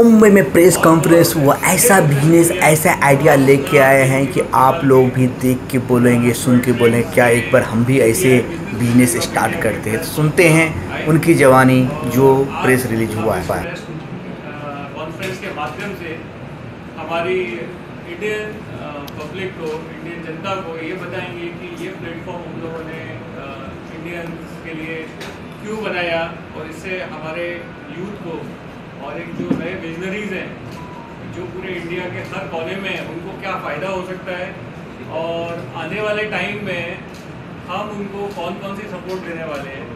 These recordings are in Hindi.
मुंबई में प्रेस कॉन्फ्रेंस वो ऐसा बिजनेस ऐसा आइडिया लेके आए हैं कि आप लोग भी देख के बोलेंगे, सुन के बोलेंगे क्या एक बार हम भी ऐसे बिजनेस स्टार्ट करते हैं। तो सुनते हैं उनकी जवानी जो प्रेस रिलीज हुआ है। कॉन्फ्रेंस के माध्यम से हमारी इंडियन पब्लिक को, इंडियन जनता को ये बताएंगे कि ये प्लेटफॉर्म हम लोगों ने इंडियंस के लिए क्यों बनाया और इससे हमारे यूथ को और एक जो नए विजनरीज हैं जो पूरे इंडिया के हर कोने में हैं उनको क्या फ़ायदा हो सकता है और आने वाले टाइम में हम उनको कौन कौन सी सपोर्ट देने वाले हैं।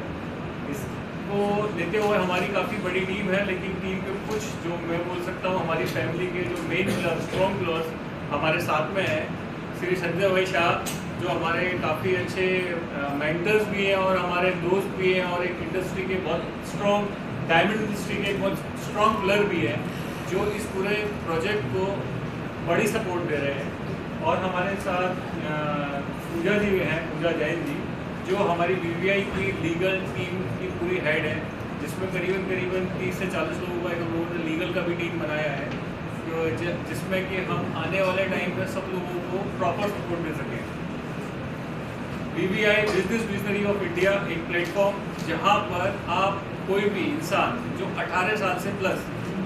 इसको लेते हुए हमारी काफ़ी बड़ी टीम है, लेकिन टीम के कुछ जो मैं बोल सकता हूँ हमारी फैमिली के जो मेन पिलर, स्ट्रॉन्ग पिलर्स हमारे साथ में हैं। श्री संजय भाई शाह जो हमारे काफ़ी अच्छे मेंटर्स भी हैं और हमारे दोस्त भी हैं और एक इंडस्ट्री के बहुत स्ट्रॉन्ग, डायमंड इंडस्ट्री के एक बहुत स्ट्रॉन्ग पिलर भी है जो इस पूरे प्रोजेक्ट को बड़ी सपोर्ट दे रहे हैं। और हमारे साथ पूजा जी हैं, पूजा जैन जी, जो हमारी BVI की लीगल टीम की पूरी हेड है, जिसमें करीबन 30 से 40 लोगों का हम लोगों ने लीगल का भी टीम बनाया है, जो जिसमें कि हम आने वाले टाइम में सब लोगों को प्रॉपर सपोर्ट दे सकें। BVI business visionary of India एक प्लेटफॉर्म जहां पर आप कोई भी इंसान जो 18 साल से प्लस,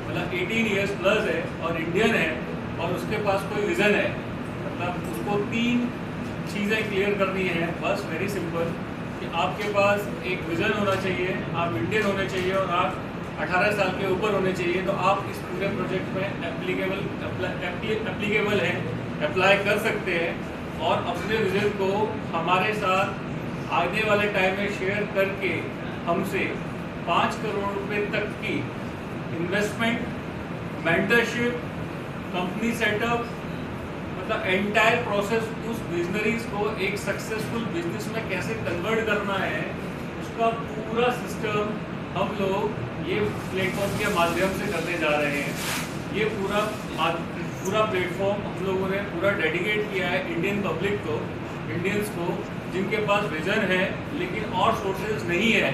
मतलब 18 ईयर्स प्लस है और इंडियन है और उसके पास कोई विज़न है, मतलब उसको 3 चीज़ें क्लियर करनी है, बस वेरी सिंपल, कि आपके पास एक विज़न होना चाहिए, आप इंडियन होने चाहिए और आप 18 साल के ऊपर होने चाहिए, तो आप इस पूरे प्रोजेक्ट में एप्लीकेबल है, अप्लाई कर सकते हैं और अपने विज़न को हमारे साथ आने वाले टाइम में शेयर करके हमसे 5 करोड़ रुपए तक की इन्वेस्टमेंट, मेंटरशिप, कंपनी सेटअप, मतलब एंटायर प्रोसेस उस बिजनरीज को एक सक्सेसफुल बिजनेस में कैसे कन्वर्ट करना है, उसका पूरा सिस्टम हम लोग ये प्लेटफॉर्म के माध्यम से करने जा रहे हैं। ये पूरा प्लेटफॉर्म हम लोगों ने पूरा डेडिकेट किया है इंडियन पब्लिक को, इंडियंस को जिनके पास विजन है लेकिन और सोर्सेज नहीं है,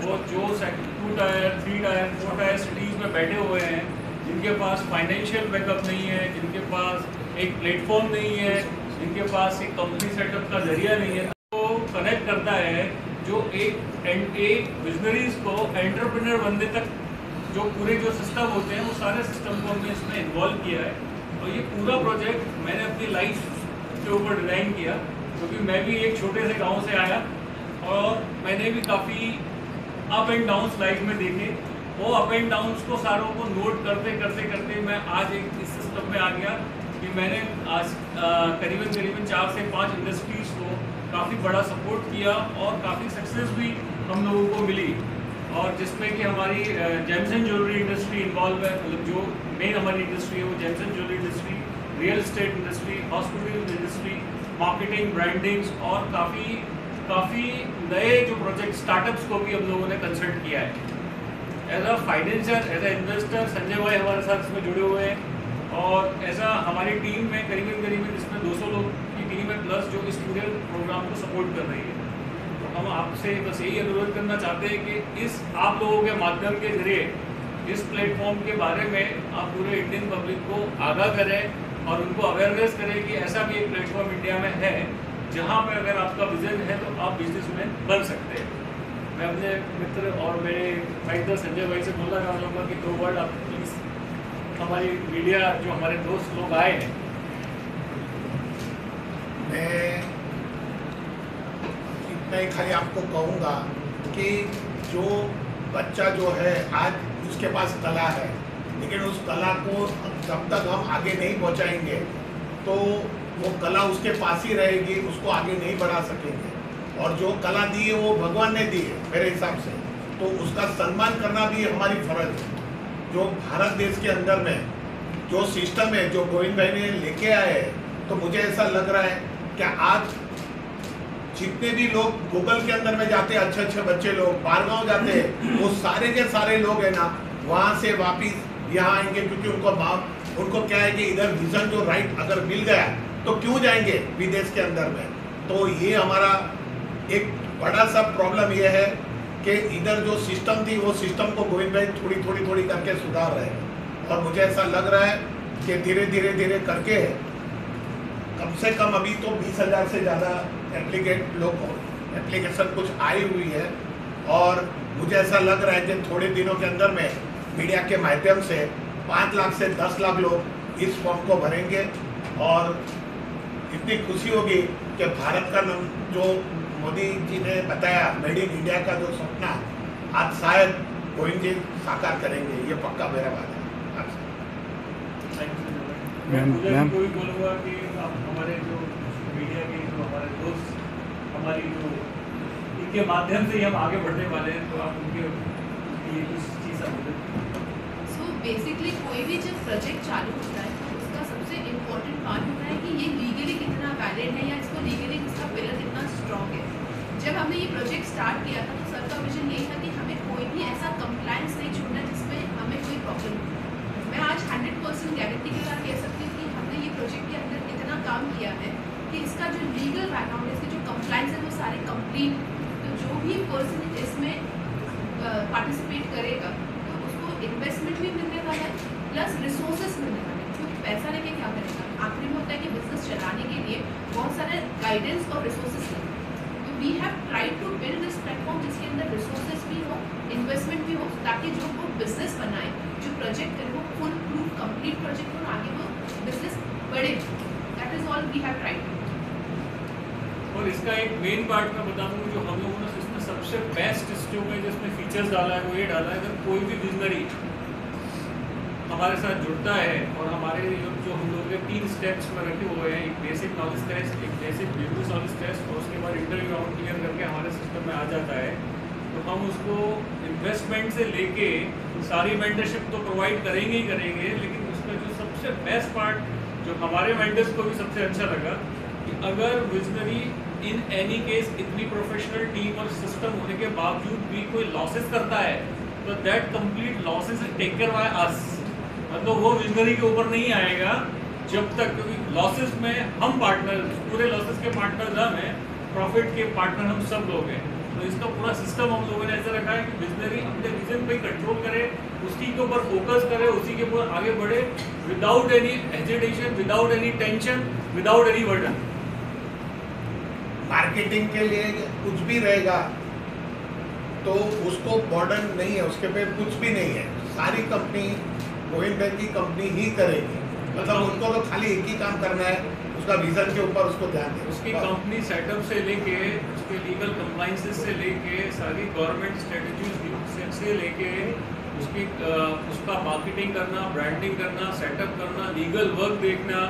वो जो 2 टायर 3 टायर 4 टायर सिटीज़ में बैठे हुए हैं, जिनके पास फाइनेंशियल बैकअप नहीं है, जिनके पास एक प्लेटफॉर्म नहीं है, जिनके पास एक कंपनी सेटअप का जरिया नहीं है, तो कनेक्ट करता है जो एक विजनरीज को एंटरप्रेन्योर बनने तक जो पूरे जो सिस्टम होते हैं वो सारे सिस्टम को हमने इसमें इन्वॉल्व किया है। और ये पूरा प्रोजेक्ट मैंने अपनी लाइफ के ऊपर डिज़ाइन किया, क्योंकि मैं भी एक छोटे से गांव से आया और मैंने भी काफ़ी अप एंड डाउन्स लाइफ में देखे। वो अप एंड डाउन्स को सारों को नोट करते करते करते मैं आज एक इस सिस्टम में आ गया कि मैंने आज करीबन 4 से 5 इंडस्ट्रीज़ को काफ़ी बड़ा सपोर्ट किया और काफ़ी सक्सेस भी हम लोगों को मिली, और जिसमें कि हमारी James and jewellery industry involve है, मतलब जो मेन हमारी इंडस्ट्री है वो James and jewellery industry, real estate industry, hospital industry, marketing, brandings और काफ़ी नए जो प्रोजेक्ट स्टार्टअप्स को भी हम लोगों ने कंसल्ट किया है। As a financer, as a investor Sanjay भाई हमारे साथ इसमें जुड़े हुए हैं और ऐसा हमारी टीम में करीबन इसमें 200 लोग की टीम है प्लस जो इस पूरे प्रोग्राम को सपोर्ट कर रही है। हम आपसे बस यही अनुरोध करना चाहते हैं कि इस आप लोगों के माध्यम के जरिए इस प्लेटफॉर्म के बारे में आप पूरे इंडियन पब्लिक को आगाह करें और उनको अवेयरनेस करें कि ऐसा भी एक प्लेटफॉर्म इंडिया में है जहां पे अगर आपका विजन है तो आप बिजनेसमैन बन सकते हैं। मैं अपने मित्र और मेरे फाइटर संजय भाई से बोलना चाहूँगा कि 2 वर्ड आप प्लीज़ हमारी मीडिया जो हमारे दोस्त लोग आए हैं। मैं मैं खाली आपको कहूँगा कि जो बच्चा जो है आज उसके पास कला है, लेकिन उस कला को जब तक हम आगे नहीं पहुँचाएंगे तो वो कला उसके पास ही रहेगी, उसको आगे नहीं बढ़ा सकेंगे। और जो कला दी है वो भगवान ने दी है मेरे हिसाब से, तो उसका सम्मान करना भी हमारी फर्ज है। जो भारत देश के अंदर में जो सिस्टम है जो गोविंद भाई ने लेके आए हैं, तो मुझे ऐसा लग रहा है कि आज जितने भी लोग गूगल के अंदर में जाते हैं, अच्छे बच्चे लोग बाहर गाँव जाते हैं, वो सारे के सारे लोग है ना वहाँ से वापिस यहाँ आएंगे, क्योंकि उनको क्या है कि इधर विजन जो राइट अगर मिल गया तो क्यों जाएंगे विदेश के अंदर में। तो ये हमारा एक बड़ा सा प्रॉब्लम ये है कि इधर जो सिस्टम थी वो सिस्टम को गोविंद भाई थोड़ी करके सुधार रहे हैं। और मुझे ऐसा लग रहा है कि धीरे धीरे धीरे करके कम से कम अभी तो 20,000 से ज़्यादा एप्लीकेशन कुछ आई हुई है। और मुझे ऐसा लग रहा है कि थोड़े दिनों के अंदर में मीडिया के माध्यम से 5 लाख से 10 लाख लोग इस फॉर्म को भरेंगे। और इतनी खुशी होगी कि भारत का जो मोदी जी ने बताया मेड इन इंडिया का जो सपना आज शायद गोविंद जी साकार करेंगे, ये पक्का मेरा बात है आपसे। मैं कोई बोलूँगा कि आप हमारे जो मीडिया के जो हमारे दोस्त हमारी जो इनके माध्यम से ही हम आगे बढ़ने वाले हैं, तो आप उनके लिए कुछ चीज़ समझें। सो बेसिकली कोई भी जब प्रोजेक्ट चालू होता है तो उसका सबसे इम्पोर्टेंट पार्ट होता है कि ये लीगली कितना वैलिड है या इसको लीगली इसका पिलर कितना स्ट्रॉन्ग है। जब हमने ये प्रोजेक्ट स्टार्ट किया था तो सर का विजन यही था कि हमें कोई भी ऐसा कंप्लायंस नहीं छोड़ना जिसमें हमें कोई प्रॉब्लम हो। मैं आज 100% गारंटी के साथ कह सकती हूँ कि हमने ये प्रोजेक्ट के अंदर इतना काम किया है कि इसका जो लीगल बैकग्राउंड है, इसके जो कंप्लायंस है वो सारे कंप्लीट। तो जो भी पर्सन इसमें पार्टिसिपेट करेगा तो उसको इन्वेस्टमेंट भी मिलने वाला है प्लस रिसोर्सेस मिलने वाले हैं। क्योंकि पैसा लेके क्या करेगा, आखिरी में होता है कि बिजनेस चलाने के लिए बहुत सारे गाइडेंस और रिसोर्सेस लगते हैं। तो we have tried to build this platform जिसके अंदर रिसोर्सेज भी हो, इन्वेस्टमेंट भी हो, ताकि जो वो बिजनेस बनाए, जो प्रोजेक्ट करे वो फुल प्रूफ कंप्लीट प्रोजेक्ट हो, आगे वो बिजनेस बढ़े। That is all we have tried. और इसका एक मेन पार्ट मैं बताऊंगा, जो हम लोगों ने इसमें सबसे बेस्ट जो है जिसमें फीचर्स डाला है वो ये डाला है, अगर कोई भी विजनरी हमारे साथ जुड़ता है और हमारे जो हम लोग 3 स्टेप्स में रखे हुए हैं, एक बेसिक नॉलेज टेस्ट, एक बेसिक बिजनेस नॉलेज टेस्ट और उसके बाद इंटरव्यू राउंड क्लियर करके हमारे सिस्टम में आ जाता है, तो हम उसको इन्वेस्टमेंट से लेके सारी मेंटरशिप तो प्रोवाइड करेंगे ही करेंगे। लेकिन उसका जो सबसे बेस्ट पार्ट जो हमारे मेंटर्स को भी सबसे अच्छा लगा कि अगर विजनरी इन एनी केस इतनी प्रोफेशनल टीम और सिस्टम होने के बावजूद भी कोई लॉसेस करता है तो that complete losses take care by us. मतलब वो विजनरी के ऊपर नहीं आएगा जब तक, क्योंकि लॉसेस में हम पार्टनर, पूरे लॉसेस के पार्टनर हम हैं, प्रॉफिट के पार्टनर हम सब लोग हैं। तो इसका पूरा सिस्टम हम लोगों ने ऐसा रखा है कि विजनरी अपने विजन पे कंट्रोल करे, उसी के ऊपर फोकस करे, उसी के ऊपर आगे बढ़े without any hesitation, without any tension, without any burden. Marketing के लिए कुछ भी रहेगा तो उसको बर्डन नहीं है, उसके पे कुछ भी नहीं है। सारी कंपनी गोविंद भाई की कंपनी ही करेगी। मतलब उनको तो खाली एक ही काम करना है, उसका विजन के ऊपर उसको ध्यान दें। उसकी कंपनी सेटअप से लेके उसके लीगल कंप्लाइंसेस से लेके सारी गवर्नमेंट स्ट्रेटजीज से लेके उसका मार्केटिंग करना, ब्रांडिंग करना, सेटअप करना, लीगल वर्क देखना,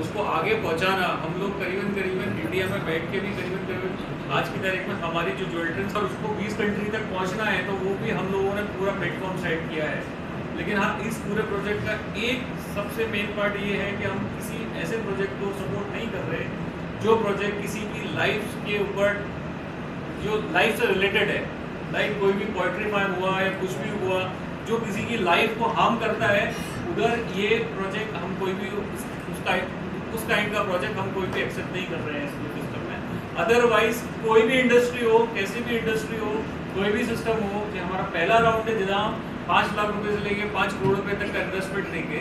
उसको आगे पहुंचाना। हम लोग करीबन इंडिया में बैठ के भी करीबन आज की तारीख में हमारी जो ज्वेलरीज और उसको 20 कंट्री तक पहुंचना है, तो वो भी हम लोगों ने पूरा प्लेटफॉर्म सेट किया है। लेकिन हाँ, इस पूरे प्रोजेक्ट का एक सबसे मेन पार्ट ये है कि हम किसी ऐसे प्रोजेक्ट को सपोर्ट नहीं कर रहे जो प्रोजेक्ट किसी की लाइफ के ऊपर, जो लाइफ से रिलेटेड है, लाइक कोई भी पोइट्री फार्म हुआ या कुछ भी हुआ जो किसी की लाइफ को हार्म करता है, उधर ये प्रोजेक्ट हम कोई भी उस काइंड का प्रोजेक्ट हम कोई भी एक्सेप्ट नहीं कर रहे हैं इस सिस्टम में। अदरवाइज कोई भी इंडस्ट्री हो, कैसी भी इंडस्ट्री हो, कोई भी सिस्टम हो, कि हमारा पहला राउंड है जहाँ 5 लाख रुपए से लेके 5 करोड़ रुपए तक का इन्वेस्टमेंट देंगे,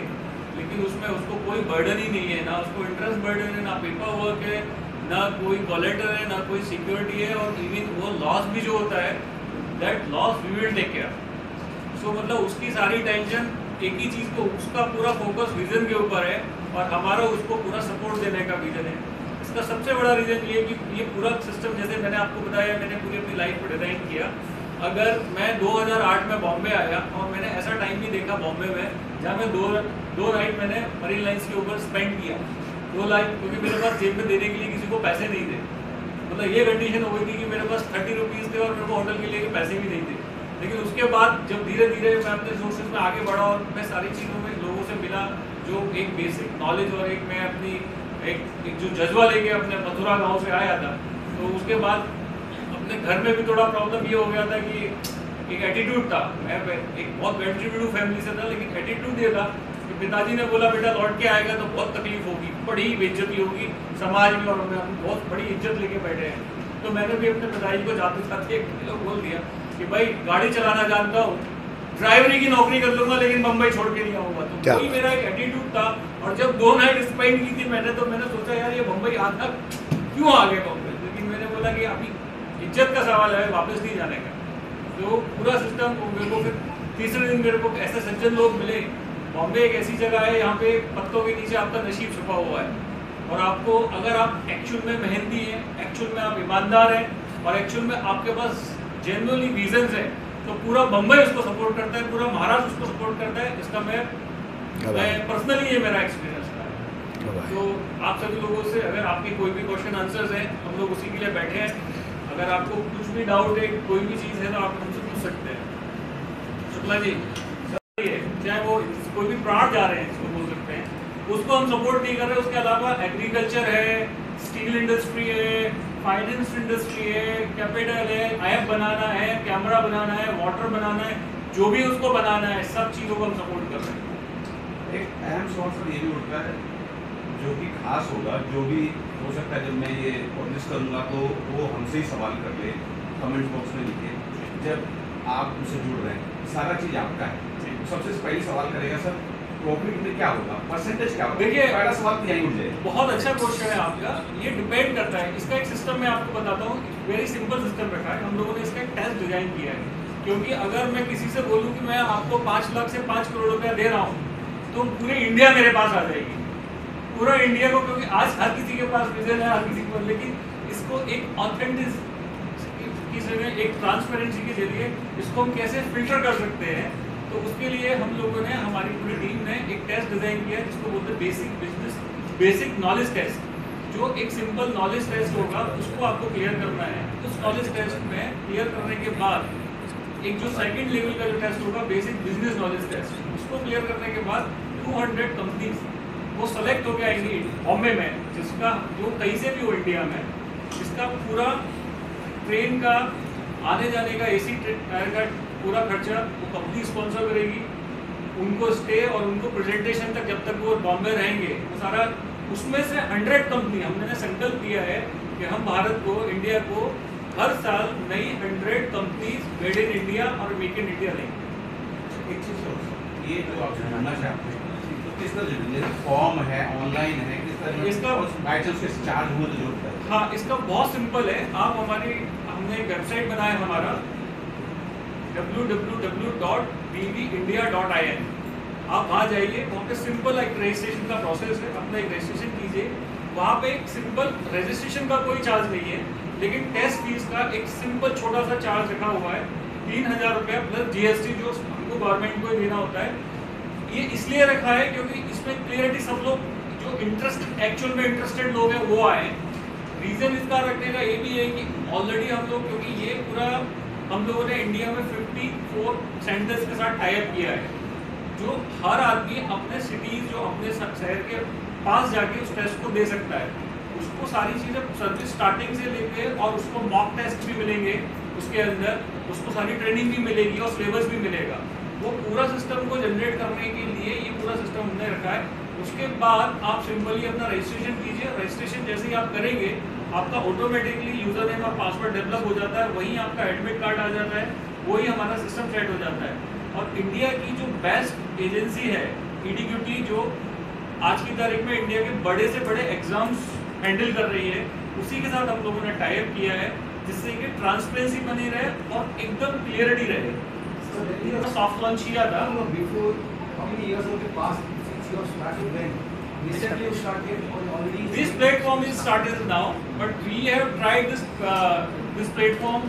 लेकिन उसमें उसको कोई बर्डन ही नहीं है, ना उसको इंटरेस्ट बर्डन है, ना पेपर वर्क है, ना कोई कॉलेटर है, ना कोई सिक्योरिटी है, और इवन वो लॉस भी जो होता है that loss we will take care. So मतलब उसकी सारी टेंशन एक ही चीज़ को, उसका पूरा फोकस विजन के ऊपर है और हमारा उसको पूरा सपोर्ट देने का विजन है। इसका सबसे बड़ा रीज़न ये कि ये पूरा सिस्टम, जैसे मैंने आपको बताया, मैंने पूरी अपनी लाइफ को डिज़ाइन किया। अगर मैं 2008 में बॉम्बे आया और मैंने ऐसा टाइम भी देखा बॉम्बे में जहाँ मैं दो नाइट मैंने मरीन लाइन्स के ऊपर स्पेंड किया, 2 लाख, क्योंकि मेरे पास जेब में देने के लिए किसी को पैसे नहीं थे। मतलब ये कंडीशन हो गई थी कि मेरे पास 30 रुपीज़ थे और मेरे को होटल के लिए पैसे भी नहीं थे। लेकिन उसके बाद जब धीरे धीरे मैं अपने सोर्सेज में आगे बढ़ा और मैं सारी चीज़ों में लोगों से मिला, जो एक बेसिक नॉलेज और एक मैं अपनी एक जो जज्बा लेके अपने मथुरा गांव से आया था, तो उसके बाद अपने घर में भी थोड़ा प्रॉब्लम ये हो गया था कि एक एटीट्यूड था। मैं एक बहुत वेल टू डू फैमिली से था, लेकिन एटीट्यूड ये था कि पिताजी ने बोला बेटा लौट के आएगा तो बहुत तकलीफ होगी, बड़ी बेइज्जती होगी समाज में, और हमें हम बहुत बड़ी इज्जत लेके बैठे हैं। तो मैंने भी अपने पिताजी को जाते साथ एक बोल दिया कि भाई गाड़ी चलाना जानता हूँ, ड्राइवरी की नौकरी कर लूंगा लेकिन बम्बई छोड़ के नहीं आऊंगा। तो वही मेरा एक एटीट्यूड था। और जब 2 नाइट स्पेंड की थी मैंने, तो मैंने सोचा यार ये बम्बई आता क्यों आ गए बम्बई, लेकिन मैंने बोला कि अभी इज्जत का सवाल है, वापस नहीं जाने का। तो पूरा सिस्टम मेरे को फिर तीसरे दिन मेरे को ऐसे सज्जन लोग मिले। बॉम्बे एक ऐसी जगह है, यहाँ पे पत्तों के नीचे आपका नसीब छुपा हुआ है, और आपको अगर आप एक्चुअल में मेहनती हैं, एक्चुअल में आप ईमानदार हैं, और एक्चुअल में आपके पास जेन्युइनली रीजंस है, तो पूरा बम्बई उसको सपोर्ट करता है, पूरा महाराष्ट्र उसको सपोर्ट करता है। इसका मैं पर्सनली ये मेरा एक्सपीरियंस था। तो आप सभी लोगों से अगर आपके कोई भी क्वेश्चन आंसर्स हैं, हम लोग उसी के लिए बैठे हैं। अगर आपको कुछ भी डाउट है, कोई भी चीज़ है, तो आप हमसे पूछ सकते हैं। शुक्ला जी, चाहे वो कोई भी प्राण जा रहे हैं, इसको बोल सकते हैं, उसको हम सपोर्ट नहीं कर रहे। उसके अलावा एग्रीकल्चर है, स्टील इंडस्ट्री है, फाइनेंस इंडस्ट्री है, कैपिटल है, ऐप बनाना है, कैमरा बनाना है, वाटर बनाना है, जो भी उसको बनाना है, सब चीज़ों को हम सपोर्ट कर रहे हैं। एक अहम सवाल सर ये भी उठता है, जो कि खास होगा, जो भी हो सकता है जब मैं ये पब्लिश करूँगा तो वो हमसे ही सवाल कर ले, कमेंट बॉक्स में लिखे। जब आप उनसे जुड़ रहे हैं, सारा चीज़ आपका है, सबसे पहले सवाल करेगा सर प्रॉफिट में क्या होगा, परसेंटेज क्या होगा। देखिए, पहला सवाल तो यही उठ जाए। बहुत अच्छा क्वेश्चन है आपका। ये डिपेंड करता है, इसका एक सिस्टम मैं आपको बताता हूँ, वेरी सिंपल सिस्टम रखा है। हम लोगों ने इसका एक टेस्ट डिजाइन किया है, क्योंकि अगर मैं किसी से बोलूँ कि मैं आपको 5 लाख से 5 करोड़ रुपया दे रहा हूँ, तो पूरे इंडिया मेरे पास आ जाएगी, पूरा इंडिया को, क्योंकि आज हर किसी के पास विजन है, हर किसी के पास, लेकिन इसको एक ऑथेंटिक एक ट्रांसपेरेंसी के जरिए इसको हम कैसे फिल्टर कर सकते हैं, तो उसके लिए हम लोगों ने, हमारी पूरी टीम ने एक टेस्ट डिजाइन किया है जिसको बोलते हैं बेसिक नॉलेज टेस्ट। जो एक सिंपल नॉलेज टेस्ट होगा उसको आपको क्लियर करना है। उस नॉलेज टेस्ट में क्लियर करने के बाद एक जो सेकंड लेवल का जो टेस्ट होगा, बेसिक बिजनेस नॉलेज टेस्ट, उसको क्लियर करने के बाद 200 कंपनीज वो सेलेक्ट हो गया बॉम्बे में, जिसका जो कहीं से भी हो इंडिया में, जिसका पूरा ट्रेन का आने जाने का, AC टायर का पूरा खर्चा वो कंपनी स्पॉन्सर करेगी। उनको स्टे और उनको प्रेजेंटेशन तक, जब तक वो बॉम्बे रहेंगे, वो सारा, उसमें से 100 कंपनी हमने संकल्प लिया है कि हम भारत को, इंडिया को हर साल नई 100 कंपनीज मेड इन इंडिया और मेक इन इंडिया लेंगे। एक चीज़ और, ये जो आपसे जानना चाहते हैं, तो किस तरह फॉर्म है, ऑनलाइन है, किस तरह इसका बाई चांस के चार्ज हुए तो जरूरत है? हाँ, इसका बहुत सिंपल है। आप हमने एक वेबसाइट बनाया हमारा www.bvindia.in। आप वहाँ जाइए, वहाँ पे सिंपल एक रजिस्ट्रेशन का प्रोसेस है, अपना एक रजिस्ट्रेशन कीजिए। वहाँ पे एक सिंपल रजिस्ट्रेशन का कोई चार्ज नहीं है, लेकिन टेस्ट फीस का एक सिंपल छोटा सा चार्ज रखा हुआ है, 3000 रुपया प्लस GST जो हमको गवर्नमेंट को देना होता है। ये इसलिए रखा है क्योंकि इसमें क्लियरिटी, सब लोग जो एक्चुअल में इंटरेस्टेड लोग हैं वो आए। रीज़न इसका रखने का ये भी है कि ऑलरेडी हम लोग, क्योंकि ये पूरा हम लोगों ने इंडिया में 54 सेंटर्स के साथ टाई अप किया है, जो हर आदमी अपने सिटीज़, जो अपने शहर के पास जाके उस टेस्ट को दे सकता है। उसको सारी चीज़ें सर्विस स्टार्टिंग से लेके, और उसको मॉक टेस्ट भी मिलेंगे उसके अंदर, उसको सारी ट्रेनिंग भी मिलेगी और सिलेबस भी मिलेगा। वो पूरा सिस्टम को जनरेट करने के लिए ये पूरा सिस्टम हमने रखा है। उसके बाद आप सिंपली अपना रजिस्ट्रेशन कीजिए। रजिस्ट्रेशन जैसे ही आप करेंगे, आपका ऑटोमेटिकली यूज़र नेम और पासवर्ड डेवलप हो जाता है, वहीं आपका एडमिट कार्ड आ जाता है, वही हमारा सिस्टम सेट हो जाता है। और इंडिया की जो बेस्ट एजेंसी है EDQT, जो आज की तारीख में इंडिया के बड़े से बड़े एग्जाम्स हैंडल कर रही है, उसी के साथ हम लोगों ने टाई अप किया है, जिससे कि ट्रांसपेरेंसी बनी रहे और एकदम क्लियरिटी रहे। सॉफ्ट लॉन्च किया था। This platform is started now, but we have tried this platform.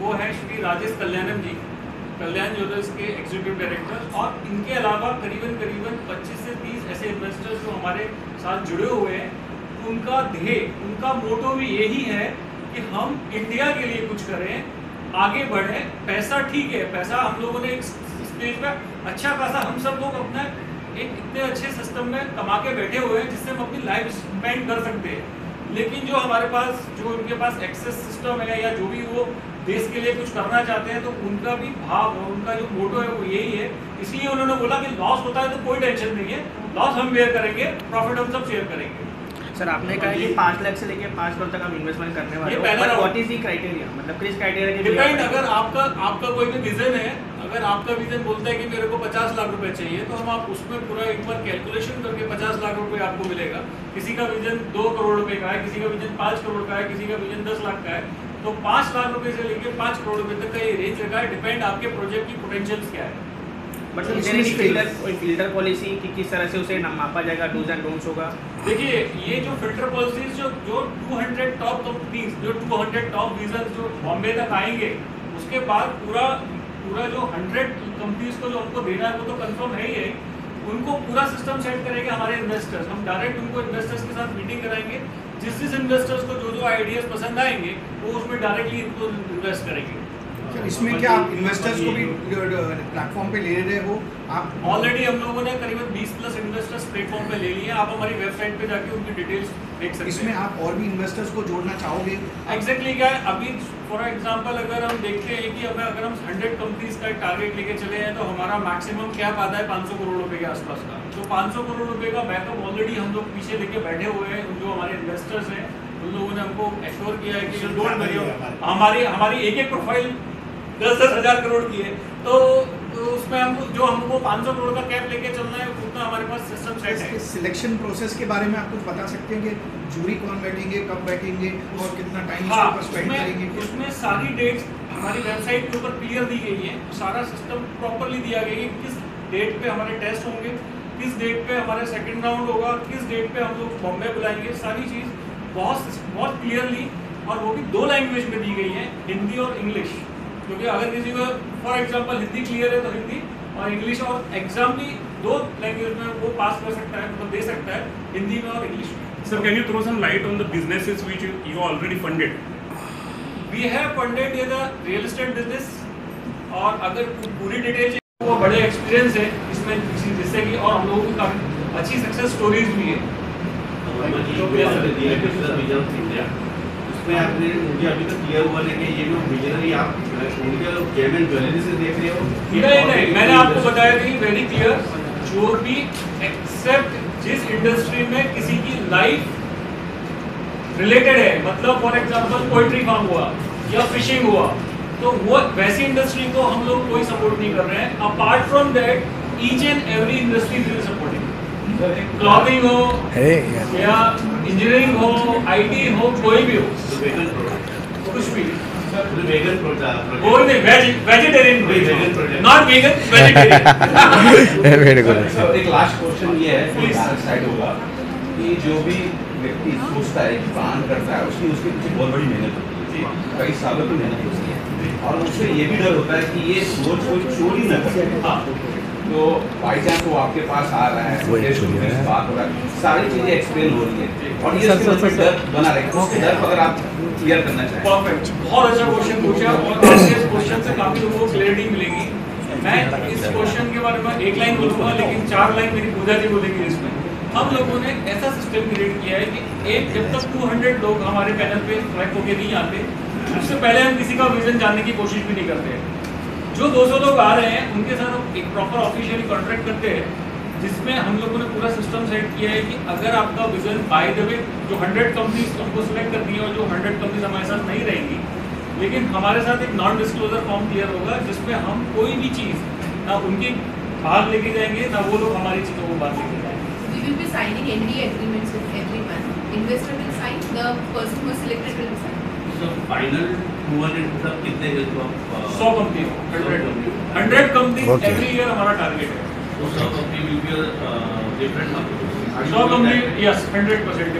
वो है श्री राजेश कल्याणम जी, कल्याण ज्वेलर्स के एग्जीक्यूटिव डायरेक्टर, और इनके अलावा करीबन 25 से 30 ऐसे इन्वेस्टर्स जो हमारे साथ जुड़े हुए हैं। उनका ध्येय, उनका मोटो भी यही है कि हम इंडिया के लिए कुछ करें, आगे बढ़े। पैसा ठीक है, पैसा हम लोगों ने एक स्टेज पे अच्छा खासा, हम सब लोग अपना एक इतने अच्छे सिस्टम में कमा के बैठे हुए हैं जिससे हम अपनी लाइफ स्पेंड कर सकते हैं। लेकिन जो हमारे पास, जो उनके पास एक्सेस सिस्टम है, या जो भी वो देश के लिए कुछ करना चाहते हैं, तो उनका भी भाव और उनका जो मोटो है वो यही है। इसलिए उन्होंने बोला कि लॉस होता है तो कोई टेंशन नहीं है, लॉस हम बेयर करेंगे, प्रॉफिट हम सब शेयर करेंगे। सर, आपने कहा कि 5 लाख से लेके 5 करोड़ तक हम इन्वेस्टमेंट करने वाले हैं, but what is the criteria, मतलब किस क्राइटेरिया के लिए? डिपेंड, अगर आपका कोई भी विजन है, अगर आपका विजन बोलता है कि मेरे को 50 लाख रुपए चाहिए, तो हम आप उसमें पूरा एक बार कैलकुलेशन करके 50 लाख रुपए आपको मिलेगा। किसी का विजन 2 करोड़ रुपए का है, किसी का विजन 5 करोड़ का है, किसी का विजन 10 लाख का है, तो 5 लाख रुपए से लेके 5 करोड़ रुपए तक का ये रेंज रखा है, डिपेंड आपके प्रोजेक्ट की पोटेंशियल्स क्या है। मतलब कोई फिल्टर पॉलिसी कि किस तरह से उसे मापा जाएगा, डूज एंड डोंट्स होगा? देखिए, ये जो फिल्टर पॉलिसीज जो 200 टॉप कंपनीज, जो 200 टॉप विजन जो बॉम्बे तक आएंगे, उसके बाद पूरा जो 100 कंपनीज को जो हमको देना है वो तो कंफर्म है ही है। उनको पूरा सिस्टम सेट करेंगे हमारे इन्वेस्टर्स। हम डायरेक्ट उनको इन्वेस्टर्स के साथ मीटिंग कराएंगे। जिस इन्वेस्टर्स को जो आइडियाज पसंद आएंगे वो उसमें डायरेक्टली इनको इन्वेस्ट करेंगे। सर, इसमें क्या आप इन्वेस्टर्स को भी प्लेटफॉर्म पे ले रहे हो? आप ऑलरेडी हम लोगों ने करीबन 20+ इन्वेस्टर्स प्लेटफॉर्म पे ले लिए। आप हमारी वेबसाइट पे जाके उनकी डिटेल्स देख सकते हैं। इसमें आप और भी इन्वेस्टर्स को जोड़ना चाहोगे? एग्जैक्टली क्या है, अभी फॉर एग्जांपल अगर हम देखते हैं कि अगर हम 100 कंपनीज का टारगेट लेके चले हैं, तो हमारा मैक्सिमम कैप आता है 500 करोड़ रुपए के आसपास का। तो 500 करोड़ रुपए का बैकअप ऑलरेडी हम लोग पीछे लेके बैठे हुए हैं। जो हमारे इन्वेस्टर्स हैं उन लोगों ने हमको एश्योर किया है कि डोंट वरी, हमारी एक प्रोफाइल 10-10 हज़ार करोड़ की है। तो उसमें हमको 500 करोड़ का कैप लेके चलना है, उतना हमारे पास सिस्टम सेट है। सिलेक्शन प्रोसेस के बारे में आप कुछ बता सकते हैं कि जूरी कौन बैठेंगे, कब बैठेंगे और कितना टाइम स्पेंड करेंगे? उसमें सारी डेट्स हमारी वेबसाइट के ऊपर क्लियर दी गई है। सारा सिस्टम प्रॉपरली दिया गया है कि किस डेट पे हमारे टेस्ट होंगे, किस डेट पे हमारे सेकंड राउंड होगा, किस डेट पे हम लोग बॉम्बे बुलाएंगे। सारी चीज़ बहुत क्लियरली, और वो भी 2 लैंग्वेज में दी गई है, हिंदी और इंग्लिश। क्योंकि अगर किसी को फॉर एग्जांपल हिंदी क्लियर है तो हिंदी, और इंग्लिश, और एग्जाम भी 2 लैंग्वेज में वो पास कर सकता है, मतलब दे सकता है, हिंदी में और इंग्लिश में। Sir, can you throw some light on the businesses which you already funded? We have funded ये the real estate business, और अगर पूरी डिटेल चाहिए वो बड़े एक्सपीरियंस है इसमें, जिससे कि और हम लोगों की काफ़ी अच्छी सक्सेस स्टोरीज भी है। उसमें आपने मुझे अभी तक क्लियर हुआ नहीं कि ये जो विजनरी आप उनके चेयरमैन ज्वेलरी से देख रहे हो? नहीं, मैंने आपको बताया कि वेरी क्लियर, जो भी एक्सेप्ट जिस इंडस्ट्री में किसी की लाइफ रिलेटेड है, मतलब फॉर एग्जांपल पोल्ट्री फार्म हुआ या फिशिंग हुआ, तो वो वैसी इंडस्ट्री को हम लोग कोई सपोर्ट नहीं कर रहे हैं। Apart from that, each and every industry will supporting, clothing हो या इंजीनियरिंग हो, IT हो, कोई भी हो, कुछ भी। Vegetarian, not vegan, vegetarian. एक लास्ट क्वेश्चन ये है, साइड होगा कि जो भी व्यक्ति सोचता है, प्लान करता है, उसके पीछे बहुत बड़ी मेहनत होती है, कई सालों की मेहनत होती है, और उससे ये भी डर होता है कि ये सोच कोई चोरी न करे। तो बाई चांस वो आपके पास आ रहा है, बात हो रहा है, सारी चीज़ें एक्सप्लेन हो रही है, और ये डर बना रहेगा। उसके डर अगर आप क्लियर करना चाहें। परफेक्ट, बहुत अच्छा क्वेश्चन पूछा, और आपके इस क्वेश्चन से काफ़ी लोगों को क्लैरिटी मिलेगी। मैं इस क्वेश्चन के बारे में 1 लाइन बोलूँगा, लेकिन 4 लाइन मेरी पूजा जी बोलेंगे। इसमें हम लोगों ने ऐसा सिस्टम क्रिएट किया है कि जब तक 200 लोग हमारे पैनल पे ट्रैक होके नहीं आते, उससे पहले हम किसी का विजन जानने की कोशिश भी नहीं करते। जो 200 लोग आ रहे हैं उनके साथ हम एक प्रॉपर ऑफिशियली कॉन्ट्रैक्ट करते हैं, जिसमें हम लोगों ने पूरा सिस्टम सेट किया है कि अगर आपका विजन बाय द वे जो 100 कंपनीज हमको सिलेक्ट करती है, और जो 100 कंपनीज हमारे साथ नहीं रहेंगी, लेकिन हमारे साथ एक नॉन डिस्क्लोजर फॉर्म क्लियर होगा, जिसमें हम कोई भी चीज़ ना उनकी भाग लेके जाएंगे, ना वो लोग हमारी चीज़ों को बाहर लेके जाएंगे। We will be signing NDA agreements with everyone. Investor will sign, the person who is selected will sign. So final 200 मतलब कितने हैं? 100 कंपनी हो, 100 कंपनी एवरी ईयर हमारा टारगेट है। तो 100 company will be different. 100 company, yes, 100%